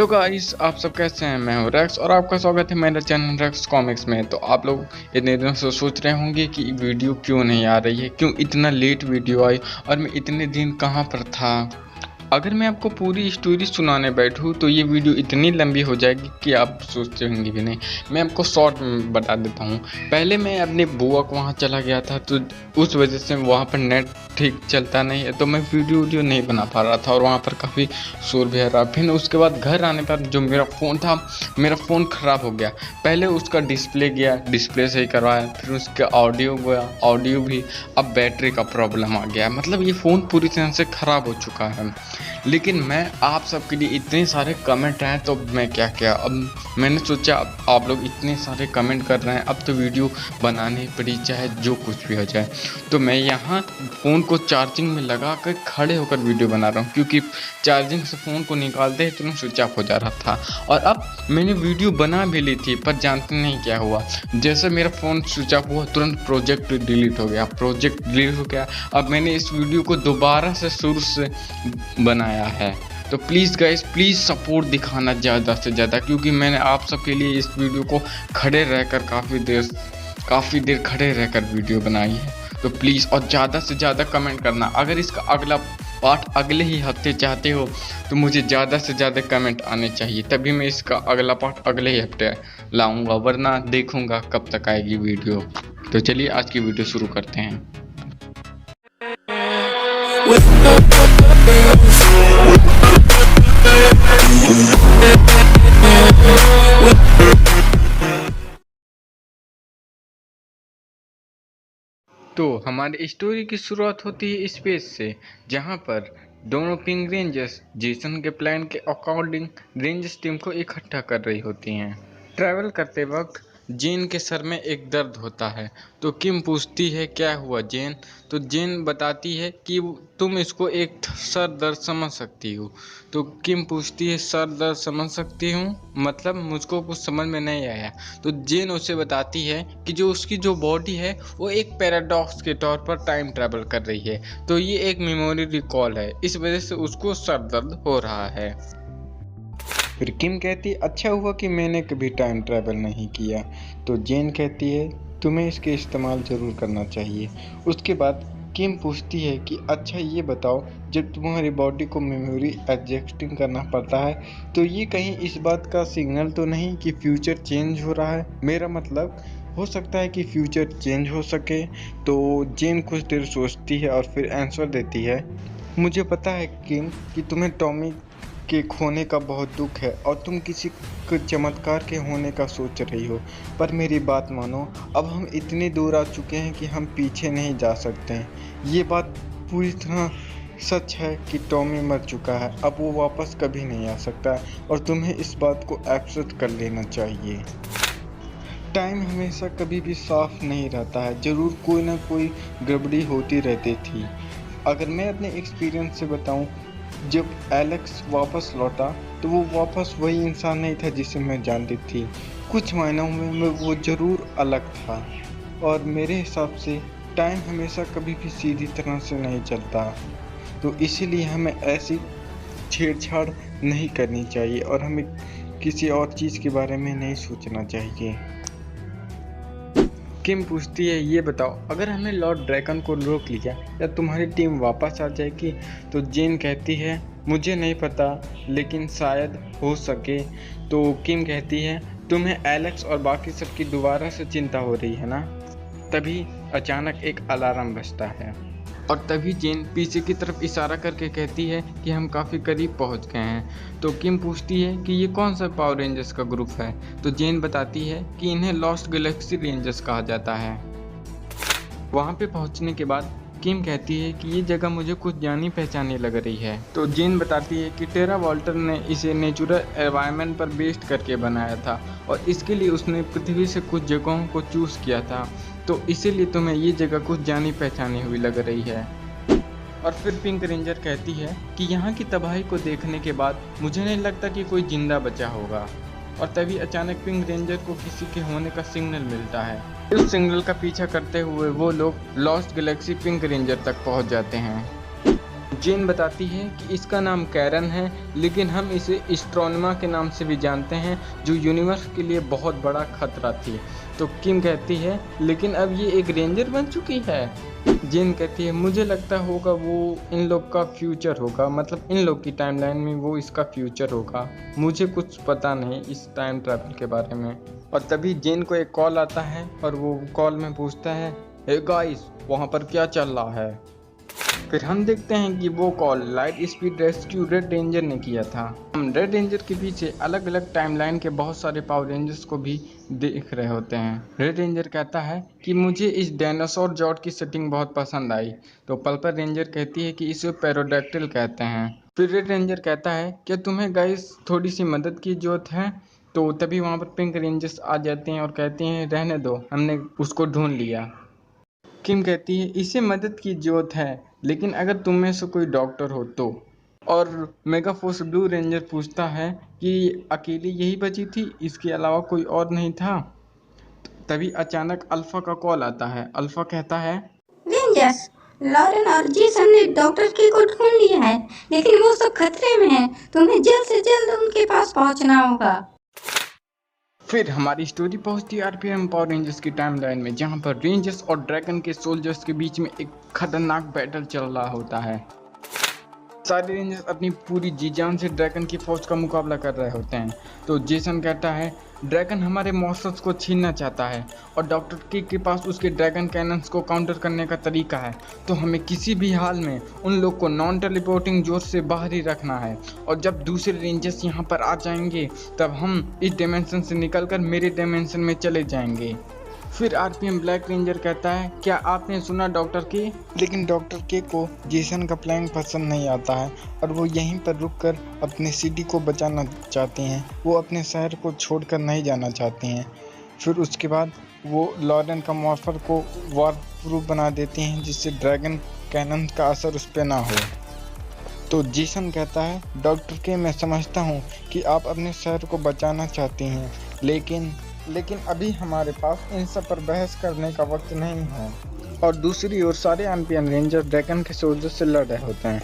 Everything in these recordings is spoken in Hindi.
तो गाइस, आप सब कैसे हैं। मैं हूं रेक्स और आपका स्वागत है मेरे चैनल रेक्स कॉमिक्स में। तो आप लोग इतने दिनों से सोच रहे होंगे कि वीडियो क्यों नहीं आ रही है, क्यों इतना लेट वीडियो आई और मैं इतने दिन कहां पर था। अगर मैं आपको पूरी स्टोरी सुनाने बैठूं तो ये वीडियो इतनी लंबी हो जाएगी कि आप सोचते होंगे भी नहीं। मैं आपको शॉर्ट में बता देता हूँ। पहले मैं अपने बुआ को वहाँ चला गया था, तो उस वजह से वहाँ पर नेट ठीक चलता नहीं है, तो मैं वीडियो नहीं बना पा रहा था और वहाँ पर काफ़ी शोर भी आ रहा। फिर उसके बाद घर आने पर जो मेरा फ़ोन था, मेरा फ़ोन ख़राब हो गया। पहले उसका डिस्प्ले गया, डिस्प्ले सही करवाया, फिर उसका ऑडियो गया, ऑडियो भी। अब बैटरी का प्रॉब्लम आ गया। मतलब ये फ़ोन पूरी तरह से ख़राब हो चुका है। लेकिन मैं आप सबके लिए इतने सारे कमेंट हैं तो मैं क्या क्या, अब मैंने सोचा अब आप लोग इतने सारे कमेंट कर रहे हैं, अब तो वीडियो बनानी पड़ी चाहे जो कुछ भी हो जाए। तो मैं यहाँ फ़ोन को चार्जिंग में लगा कर खड़े होकर वीडियो बना रहा हूँ, क्योंकि चार्जिंग से फ़ोन को निकालते ही तुरंत स्विच ऑफ हो जा रहा था। और अब मैंने वीडियो बना भी ली थी, पर जानते नहीं क्या हुआ। जैसे मेरा फ़ोन स्विच ऑफ हुआ तुरंत प्रोजेक्ट डिलीट हो गया। अब मैंने इस वीडियो को दोबारा से शुरू से बनाया है। तो प्लीज़ गाइस, प्लीज़ सपोर्ट दिखाना ज़्यादा से ज़्यादा, क्योंकि मैंने आप सबके लिए इस वीडियो को खड़े रहकर काफ़ी देर खड़े रहकर वीडियो बनाई है। तो प्लीज़ और ज़्यादा से ज़्यादा कमेंट करना। अगर इसका अगला पार्ट अगले ही हफ्ते चाहते हो तो मुझे ज़्यादा से ज़्यादा कमेंट आने चाहिए, तभी मैं इसका अगला पार्ट अगले ही हफ्ते लाऊंगा, वरना देखूंगा कब तक आएगी वीडियो। तो चलिए आज की वीडियो शुरू करते हैं। तो हमारी स्टोरी की शुरुआत होती है स्पेस से, जहां पर दोनों पिंक रेंजर्स जेसन के प्लान के अकॉर्डिंग रेंजर्स टीम को इकट्ठा कर रही होती हैं। ट्रैवल करते वक्त जेन के सर में एक दर्द होता है, तो किम पूछती है क्या हुआ जेन। तो जेन बताती है कि तुम इसको एक सर दर्द समझ सकती हो। तो किम पूछती है सर दर्द समझ सकती हूँ, मतलब मुझको कुछ समझ में नहीं आया। तो जेन उसे बताती है कि जो उसकी जो बॉडी है वो एक पैराडॉक्स के तौर पर टाइम ट्रैवल कर रही है, तो ये एक मेमोरी रिकॉल है, इस वजह से उसको सर दर्द हो रहा है। फिर किम कहती अच्छा हुआ कि मैंने कभी टाइम ट्रैवल नहीं किया। तो जेन कहती है तुम्हें इसके इस्तेमाल ज़रूर करना चाहिए। उसके बाद किम पूछती है कि अच्छा ये बताओ, जब तुम्हारी बॉडी को मेमोरी एडजस्टिंग करना पड़ता है तो ये कहीं इस बात का सिग्नल तो नहीं कि फ्यूचर चेंज हो रहा है। मेरा मतलब हो सकता है कि फ्यूचर चेंज हो सके। तो जेन कुछ देर सोचती है और फिर आंसर देती है मुझे पता है किम कि तुम्हें टॉमी के खोने का बहुत दुख है और तुम किसी चमत्कार के होने का सोच रही हो, पर मेरी बात मानो, अब हम इतनी दूर आ चुके हैं कि हम पीछे नहीं जा सकते हैं। ये बात पूरी तरह सच है कि टॉमी मर चुका है, अब वो वापस कभी नहीं आ सकता और तुम्हें इस बात को एक्सेप्ट कर लेना चाहिए। टाइम हमेशा कभी भी साफ नहीं रहता है, ज़रूर कोई ना कोई गड़बड़ी होती रहती थी। अगर मैं अपने एक्सपीरियंस से बताऊं, जब एलेक्स वापस लौटा तो वो वापस वही इंसान नहीं था जिसे मैं जानती थी। कुछ मायनों में वो ज़रूर अलग था और मेरे हिसाब से टाइम हमेशा कभी भी सीधी तरह से नहीं चलता। तो इसीलिए हमें ऐसी छेड़छाड़ नहीं करनी चाहिए और हमें किसी और चीज़ के बारे में नहीं सोचना चाहिए। किम पूछती है ये बताओ, अगर हमने लॉर्ड ड्रैगन को रोक लिया या तुम्हारी टीम वापस आ जाएगी। तो जेन कहती है मुझे नहीं पता, लेकिन शायद हो सके। तो किम कहती है तुम्हें एलेक्स और बाकी सबकी दोबारा से चिंता हो रही है ना। तभी अचानक एक अलार्म बजता है और तभी जेन पीछे की तरफ इशारा करके कहती है कि हम काफ़ी करीब पहुंच गए हैं। तो किम पूछती है कि ये कौन सा पावर रेंजर्स का ग्रुप है। तो जेन बताती है कि इन्हें लॉस्ट गैलेक्सी रेंजर्स कहा जाता है। वहां पे पहुंचने के बाद किम कहती है कि ये जगह मुझे कुछ जानी पहचानी लग रही है। तो जेन बताती है कि टेरा वॉल्टर ने इसे नेचुरल एनवायरनमेंट पर बेस्ड करके बनाया था और इसके लिए उसने पृथ्वी से कुछ जगहों को चूज़ किया था, तो इसीलिए तुम्हें ये जगह कुछ जानी पहचानी हुई लग रही है। और फिर पिंक रेंजर कहती है कि यहाँ की तबाही को देखने के बाद मुझे नहीं लगता कि कोई जिंदा बचा होगा। और तभी अचानक पिंक रेंजर को किसी के होने का सिग्नल मिलता है। उस सिग्नल का पीछा करते हुए वो लोग लॉस्ट गैलेक्सी पिंक रेंजर तक पहुँच जाते हैं। जेन बताती है कि इसका नाम कैरन है, लेकिन हम इसे एस्ट्रोनोमा के नाम से भी जानते हैं, जो यूनिवर्स के लिए बहुत बड़ा खतरा थी। तो किम कहती है लेकिन अब ये एक रेंजर बन चुकी है। जेन कहती है मुझे लगता होगा वो इन लोग का फ्यूचर होगा, मतलब इन लोग की टाइमलाइन में वो इसका फ्यूचर होगा। मुझे कुछ पता नहीं इस टाइम ट्रैवल के बारे में। और तभी जेन को एक कॉल आता है और वो कॉल में पूछता है, हे गाइस, वहाँ पर क्या चल रहा है। फिर हम देखते हैं कि वो call light speed rescue red ranger ने किया था। हम रेड रेंजर के पीछे अलग अलग टाइमलाइन के बहुत सारे पावर रेंजर्स को भी देख रहे होते हैं। रेड रेंजर कहता है कि मुझे इस डायनासोर जॉट की सेटिंग बहुत पसंद आई। तो पर्पल रेंजर कहती है कि इसे पैरोडैक्टिल कहते हैं। फिर रेड रेंजर कहता है क्या तुम्हें गाइस थोड़ी सी मदद की जरूरत है। तो तभी वहाँ पर पिंक रेंजर्स आ जाते हैं और कहते हैं रहने दो, हमने उसको ढूंढ लिया। किम कहती है इसे मदद की जरूरत है, लेकिन अगर तुम में से कोई डॉक्टर हो तो। और मेगाफोर्स ब्लू रेंजर पूछता है कि अकेली यही बची थी, इसके अलावा कोई और नहीं था। तभी अचानक अल्फा का कॉल आता है। अल्फा कहता है रेंजर्स, लॉरेन और जेसन ने डॉक्टर के को ढूंढ लिया है, लेकिन वो सब खतरे में हैं। तुम्हें जल्द से जल्द उनके पास पहुंचना होगा। फिर हमारी स्टोरी पहुंचती है आरपीएम पावर रेंजर्स की टाइमलाइन में, जहां पर रेंजर्स और ड्रैगन के सोल्जर्स के बीच में एक खतरनाक बैटल चल रहा होता है। सारे रेंजर्स अपनी पूरी जी जान से ड्रैगन की फौज का मुकाबला कर रहे होते हैं। तो जेसन कहता है ड्रैगन हमारे मॉन्स्टर्स को छीनना चाहता है और डॉक्टर के पास उसके ड्रैगन कैनन्स को काउंटर करने का तरीका है। तो हमें किसी भी हाल में उन लोग को नॉन टेलीपोर्टिंग जोर से बाहर ही रखना है। और जब दूसरे रेंजर्स यहाँ पर आ जाएंगे तब हम इस डायमेंशन से निकलकर मेरे डायमेंशन में चले जाएंगे। फिर आरपीएम ब्लैक रेंजर कहता है क्या आपने सुना डॉक्टर के। लेकिन डॉक्टर के को जेसन का प्लान पसंद नहीं आता है और वो यहीं पर रुककर अपने सिटी को बचाना चाहते हैं। वो अपने शहर को छोड़कर नहीं जाना चाहते हैं। फिर उसके बाद वो लॉरेन का मॉर्फर को वार प्रूफ बना देते हैं, जिससे ड्रैगन कैनन का असर उस पर ना हो। तो जेसन कहता है डॉक्टर के मैं समझता हूँ कि आप अपने शहर को बचाना चाहती हैं, लेकिन अभी हमारे पास इन सब पर बहस करने का वक्त नहीं है। और दूसरी ओर सारे एम्पियन रेंजर ड्रैगन के सोल्जर से लड़ रहे होते हैं।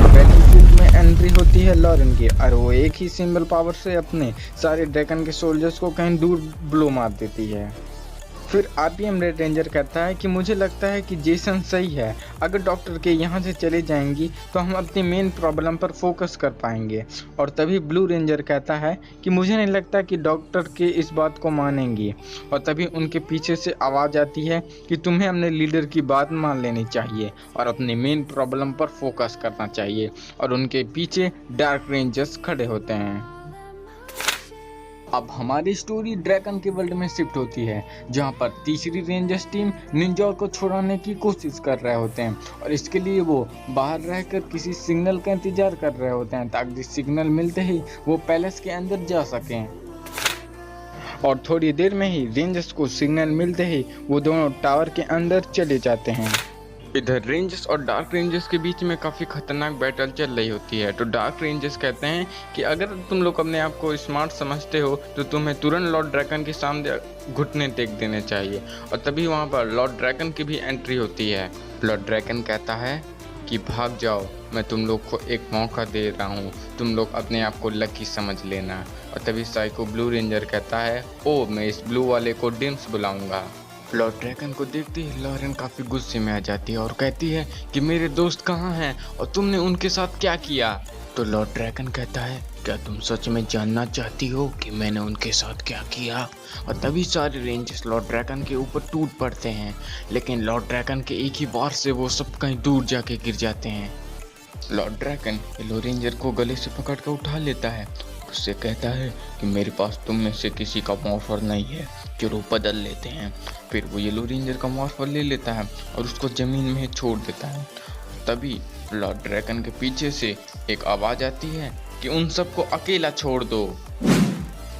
बैटलफील्ड में एंट्री होती है लॉरेन की और वो एक ही सिंबल पावर से अपने सारे ड्रैगन के सोल्जर्स को कहीं दूर ब्लो मार देती है। फिर आरपीएम रेड रेंजर कहता है कि मुझे लगता है कि जेसन सही है। अगर डॉक्टर के यहाँ से चले जाएंगी तो हम अपनी मेन प्रॉब्लम पर फोकस कर पाएंगे। और तभी ब्लू रेंजर कहता है कि मुझे नहीं लगता कि डॉक्टर के इस बात को मानेंगी। और तभी उनके पीछे से आवाज़ आती है कि तुम्हें अपने लीडर की बात मान लेनी चाहिए और अपनी मेन प्रॉब्लम पर फोकस करना चाहिए। और उनके पीछे डार्क रेंजर्स खड़े होते हैं। अब हमारी स्टोरी ड्रैगन के वर्ल्ड में शिफ्ट होती है, जहां पर तीसरी रेंजर्स टीम निंजा को छुड़ाने की कोशिश कर रहे होते हैं। और इसके लिए वो बाहर रहकर किसी सिग्नल का इंतजार कर रहे होते हैं, ताकि सिग्नल मिलते ही वो पैलेस के अंदर जा सकें। और थोड़ी देर में ही रेंजर्स को सिग्नल मिलते ही वो दोनों टावर के अंदर चले जाते हैं। इधर रेंजर्स और डार्क रेंजर्स के बीच में काफ़ी खतरनाक बैटल चल रही होती है। तो डार्क रेंजर्स कहते हैं कि अगर तुम लोग अपने आप को स्मार्ट समझते हो तो तुम्हें तुरंत लॉर्ड ड्रैगन के सामने घुटने टेक देने चाहिए। और तभी वहाँ पर लॉर्ड ड्रैगन की भी एंट्री होती है। लॉर्ड ड्रैगन कहता है कि भाग जाओ, मैं तुम लोग को एक मौका दे रहा हूँ, तुम लोग अपने आप को लकी समझ लेना। और तभी साइको ब्लू रेंजर कहता है ओ मैं इस ब्लू वाले को डिम्स बुलाऊंगा। लॉर्ड ड्रैगन को देखते ही लॉरेन काफ़ी गुस्से में आ जाती है और कहती है कि मेरे दोस्त कहाँ हैं और तुमने उनके साथ क्या किया। तो लॉर्ड ड्रैगन कहता है क्या तुम सच में जानना चाहती हो कि मैंने उनके साथ क्या किया। और तभी सारे रेंजर्स लॉर्ड ड्रैगन के ऊपर टूट पड़ते हैं, लेकिन लॉर्ड ड्रैगन के एक ही वार से वो सब कहीं दूर जाके गिर जाते हैं। लॉर्ड ड्रैगन येलो रेंजर को गले से पकड़ कर उठा लेता है, उससे कहता है कि मेरे पास तुम में से किसी का मॉर्फर नहीं है, चलो बदल लेते हैं। फिर वो येलो रेंजर का मॉर्फर ले लेता है और उसको ज़मीन में छोड़ देता है। तभी लॉर्ड ड्रैगन के पीछे से एक आवाज़ आती है कि उन सबको अकेला छोड़ दो।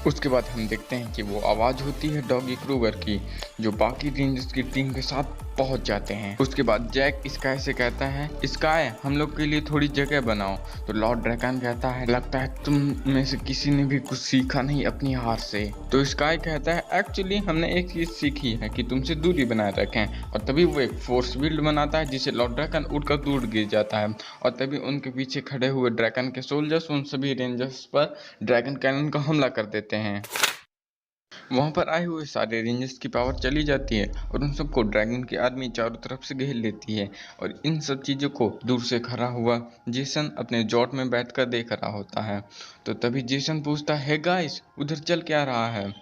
उसके बाद हम देखते हैं कि वो आवाज़ होती है डॉगी क्रूगर की, जो बाकी रेंजर्स की टीम के साथ पहुंच जाते हैं। उसके बाद जैक स्काई से कहता है, स्काई हम लोग के लिए थोड़ी जगह बनाओ। तो लॉर्ड ड्रैकन कहता है, लगता है तुम में से किसी ने भी कुछ सीखा नहीं अपनी हार से। तो स्काई कहता है, एक्चुअली हमने एक चीज सीखी है कि तुमसे दूरी बनाए रखें। और तभी वो एक फोर्स फील्ड बनाता है जिसे लॉर्ड ड्रैकन उड़कर दूर गिर जाता है। और तभी उनके पीछे खड़े हुए ड्रैगन के सोल्जर्स उन सभी रेंजर्स पर ड्रैगन कैनन का हमला कर देते हैं। वहां पर आए हुए सारे रेंजर्स की पावर चली जाती है और उन सबको ड्रैगन की आर्मी चारों तरफ से घेर लेती है। और इन सब चीज़ों को दूर से खड़ा हुआ जेसन अपने जॉट में बैठकर देख रहा होता है। तो तभी जेसन पूछता है, गाइस उधर चल क्या रहा है?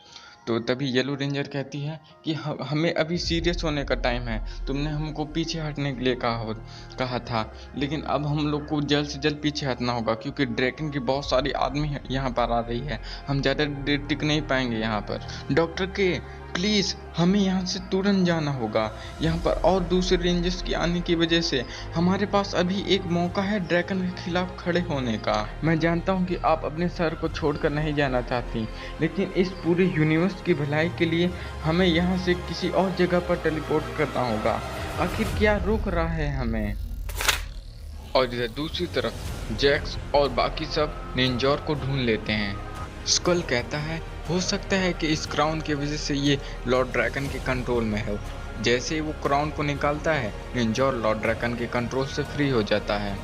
तो तभी येलो रेंजर कहती है कि हमें अभी सीरियस होने का टाइम है। तुमने हमको पीछे हटने के लिए कहा था, लेकिन अब हम लोग को जल्द से जल्द पीछे हटना होगा क्योंकि ड्रैगन की बहुत सारी आदमी यहाँ पर आ रही है। हम ज़्यादा देर टिक नहीं पाएंगे यहाँ पर। डॉक्टर के प्लीज़ हमें यहाँ से तुरंत जाना होगा। यहाँ पर और दूसरे रेंजर्स के आने की वजह से हमारे पास अभी एक मौका है ड्रैगन के खिलाफ खड़े होने का। मैं जानता हूँ कि आप अपने सर को छोड़कर नहीं जाना चाहती, लेकिन इस पूरे यूनिवर्स की भलाई के लिए हमें यहाँ से किसी और जगह पर टेलीपोर्ट करना होगा। आखिर क्या रोक रहा है हमें? और इधर दूसरी तरफ जैक्स और बाकी सब निंजोर को ढूंढ लेते हैं। स्कल कहता है, हो सकता है कि इस क्राउन की वजह से ये लॉर्ड ड्रैगन के कंट्रोल में हो। जैसे ही वो क्राउन को निकालता है, निंजोर लॉर्ड ड्रैगन के कंट्रोल से फ्री हो जाता है।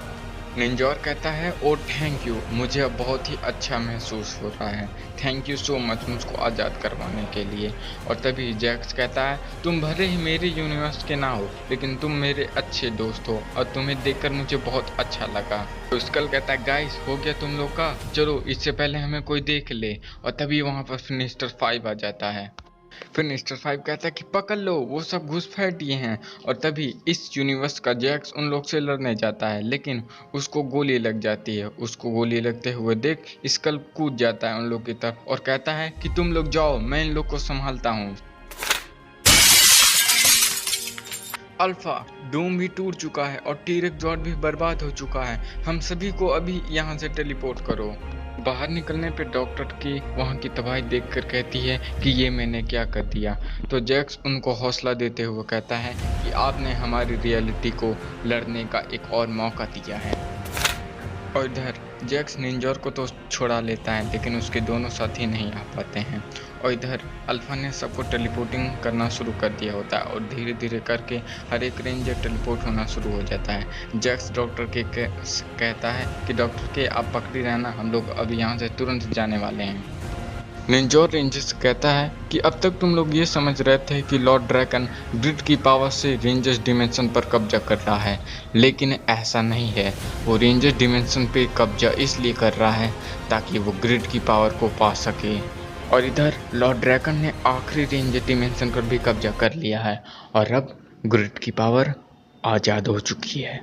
निंजोर कहता है, ओ थैंक यू, मुझे अब बहुत ही अच्छा महसूस हो रहा है। थैंक यू सो मच मुझको आज़ाद करवाने के लिए। और तभी जैक्स कहता है, तुम भले ही मेरे यूनिवर्स के ना हो, लेकिन तुम मेरे अच्छे दोस्त हो और तुम्हें देखकर मुझे बहुत अच्छा लगा। तो स्कल कहता है, गाइस हो गया तुम लोग का, चलो इससे पहले हमें कोई देख ले। और तभी वहाँ पर फिनिस्टर 5 आ जाता है। फिर मिस्टर 5 कहता है कि पकड़ लो, वो सब घुसपैठ ये हैं। और तभी इस यूनिवर्स का जैक्स उन लोग से लड़ने जाता है, लेकिन उसको गोली लग जाती है। उसको गोली लगते हुए देख स्कल कूद जाता है उन लोग की तरफ और कहता है कि तुम लोग जाओ, मैं इन लोग को संभालता हूँ। अल्फा डूम भी टूट चुका है और टीरेक्स जॉर्ड भी बर्बाद हो चुका है। हम सभी को अभी यहाँ से टेलीपोर्ट करो। बाहर निकलने पे डॉक्टर की वहाँ की तबाही देखकर कहती है कि ये मैंने क्या कर दिया। तो जैक्स उनको हौसला देते हुए कहता है कि आपने हमारी रियलिटी को लड़ने का एक और मौका दिया है। और इधर जैक्स निंजोर को तो छुड़ा लेता है, लेकिन उसके दोनों साथी नहीं आ पाते हैं। और इधर अल्फा ने सबको टेलीपोर्टिंग करना शुरू कर दिया होता है और धीरे धीरे करके हर एक रेंजर टेलीपोर्ट होना शुरू हो जाता है। जैक्स डॉक्टर के कहता है कि डॉक्टर के आप पकड़ी रहना, हम लोग अभी यहाँ से तुरंत जाने वाले हैं। निंजोर रेंजर्स कहता है कि अब तक तुम लोग ये समझ रहे थे कि लॉर्ड ड्रैगन ग्रिड की पावर से रेंजर्स डिमेंशन पर कब्जा कर रहा है, लेकिन ऐसा नहीं है। वो रेंजर्स डिमेंशन पे कब्जा इसलिए कर रहा है ताकि वो ग्रिड की पावर को पा सके। और इधर लॉर्ड ड्रैगन ने आखिरी रेंजर डिमेंशन पर भी कब्जा कर लिया है और अब ग्रिड की पावर आज़ाद हो चुकी है।